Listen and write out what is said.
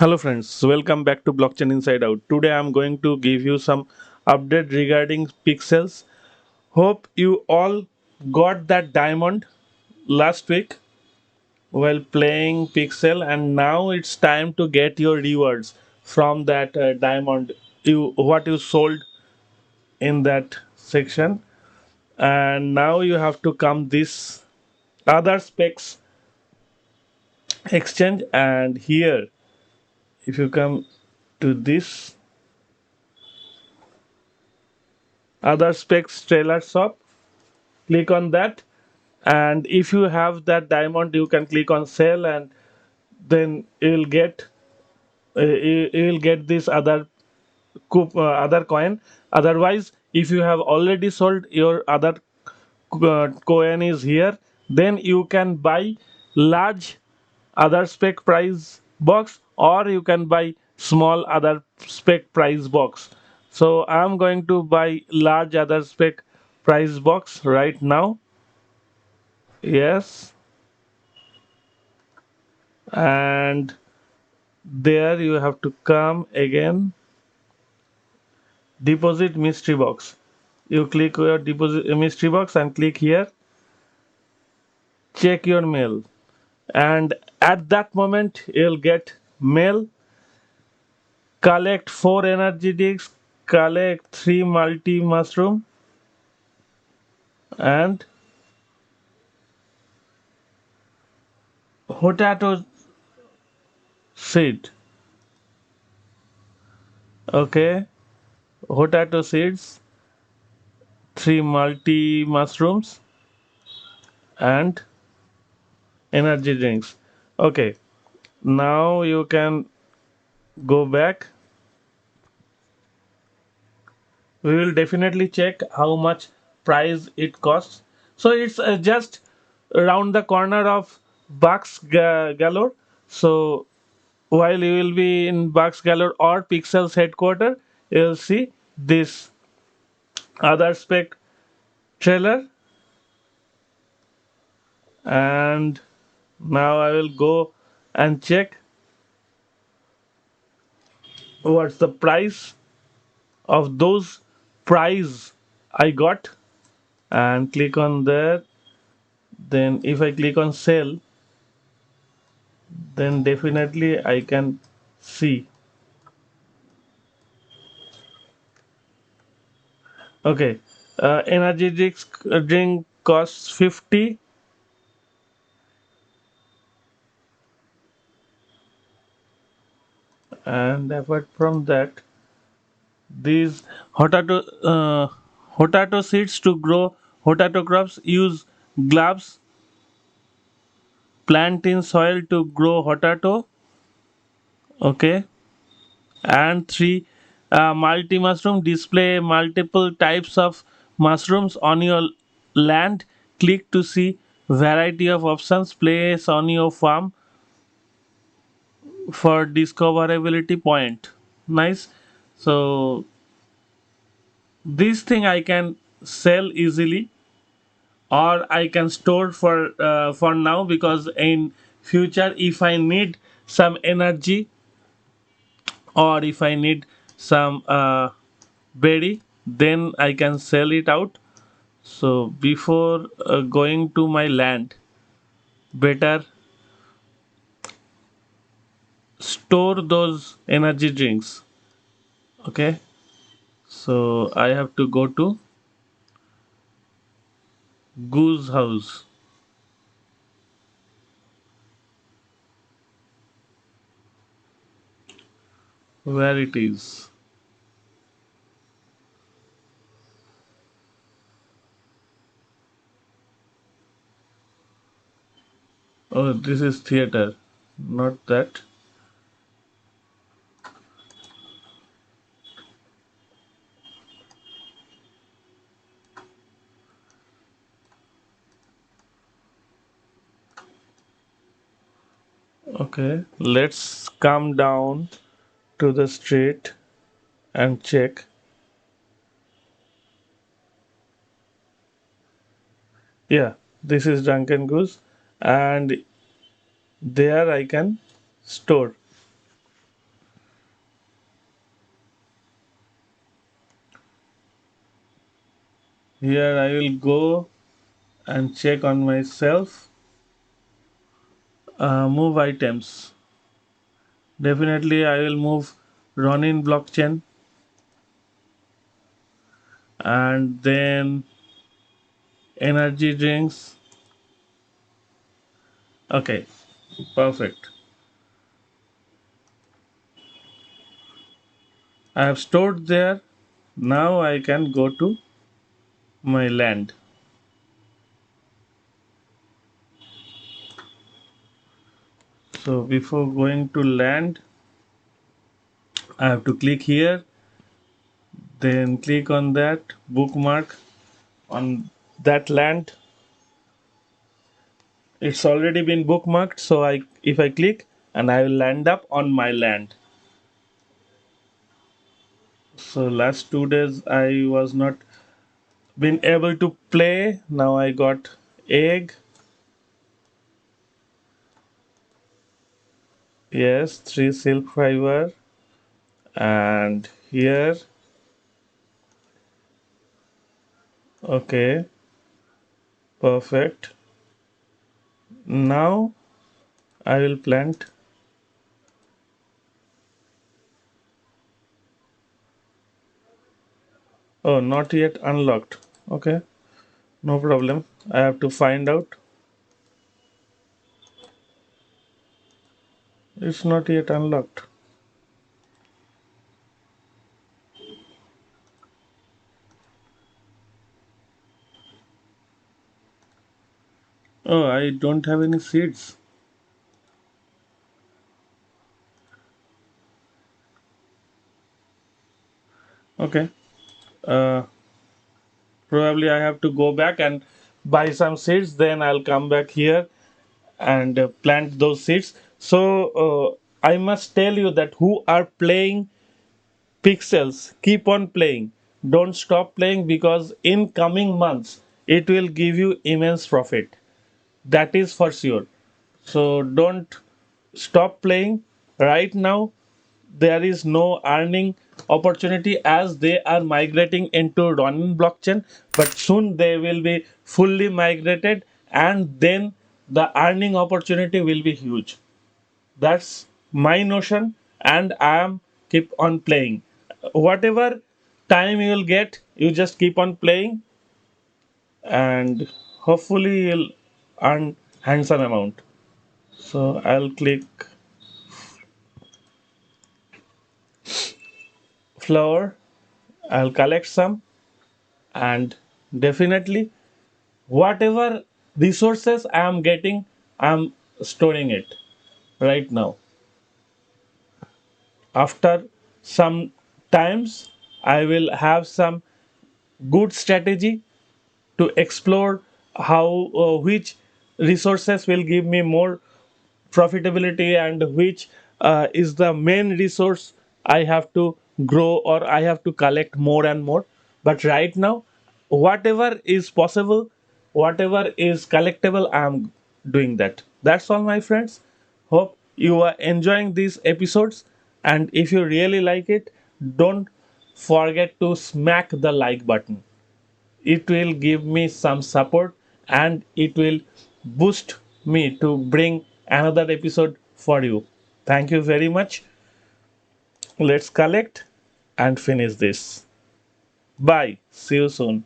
Hello friends, welcome back to Blockchain Inside Out. Today I'm going to give you some update regarding pixels. Hope you all got that diamond last week while playing pixel, and now it's time to get your rewards from that diamond you sold in that section. And now you have to come this other specs exchange, and here if you come to this other specs trailer shop, click on that, and if you have that diamond you can click on sell, and then you'll get this other coin. Otherwise, if you have already sold your other coin is here, then you can buy large other spec price box, or you can buy small other spec price box. So I'm going to buy large other spec price box right now. Yes, and there you have to come again, deposit mystery box. You click your deposit mystery box and click here, check your mail, and at that moment you'll get mail. Collect 4 energy discs, collect 3 multi mushroom, and potato seed. Okay, potato seeds, 3 multi mushrooms, and energy drinks. Okay, now you can go back. We will definitely check how much price it costs. So it's just around the corner of Bucks Galore. So while you will be in Bucks Galore or Pixel's headquarter, you'll see this other spec trailer. And now I will go and check what's the price of those prize I got, and click on there. Then if I click on sell, then definitely I can see. Okay, energy drink costs 50, and apart from that, these potato potato seeds to grow potato crops use gloves. Plant in soil to grow potato. Okay, and three, multi mushroom display multiple types of mushrooms on your land. Click to see variety of options. Place on your farm for discoverability point. Nice. So this thing I can sell easily, or I can store for now, because in future if I need some energy, or if I need some berry, then I can sell it out. So before going to my land, better store those energy drinks. Okay, so I have to go to Goose House. Where it is? Oh, this is theater, not that. Okay, let's come down to the street and check. Yeah, this is Drunken Goose, and there I can store. Here I will go and check on myself. Move items. Definitely I will move Ronin blockchain, and then energy drinks. Okay, perfect. I have stored there. Now I can go to my land. So before going to land, I have to click here, then click on that bookmark on that land. It's already been bookmarked, so I if I click and I will land up on my land. So last 2 days I was not been able to play. Now I got egg. Yes, 3 silk fiber, and here. Okay, perfect. Now I will plant. Oh, not yet unlocked. Okay, no problem. I have to find out. It's not yet unlocked. Oh, I don't have any seeds. Okay. Uh, Probably I have to go back and buy some seeds. Then I'll come back here and plant those seeds. So I must tell you that who are playing pixels, keep on playing. Don't stop playing, because in coming months it will give you immense profit. That is for sure. So don't stop playing right now. There is no earning opportunity as they are migrating into Ronin blockchain, but soon they will be fully migrated, and then the earning opportunity will be huge. That's my notion, and I am keep on playing. Whatever time you will get, you just keep on playing, and hopefully you'll earn handsome amount. So I'll click flower. I'll collect some, and definitely whatever resources I am getting, I am storing it right now. After some times, I will have some good strategy to explore how which resources will give me more profitability, and which is the main resource I have to grow or I have to collect more and more. But right now, whatever is possible, whatever is collectible, I am doing that. That's all, my friends. Hope you are enjoying these episodes, and if you really like it, don't forget to smack the like button. It will give me some support, and it will boost me to bring another episode for you. Thank you very much. Let's collect and finish this. Bye. See you soon.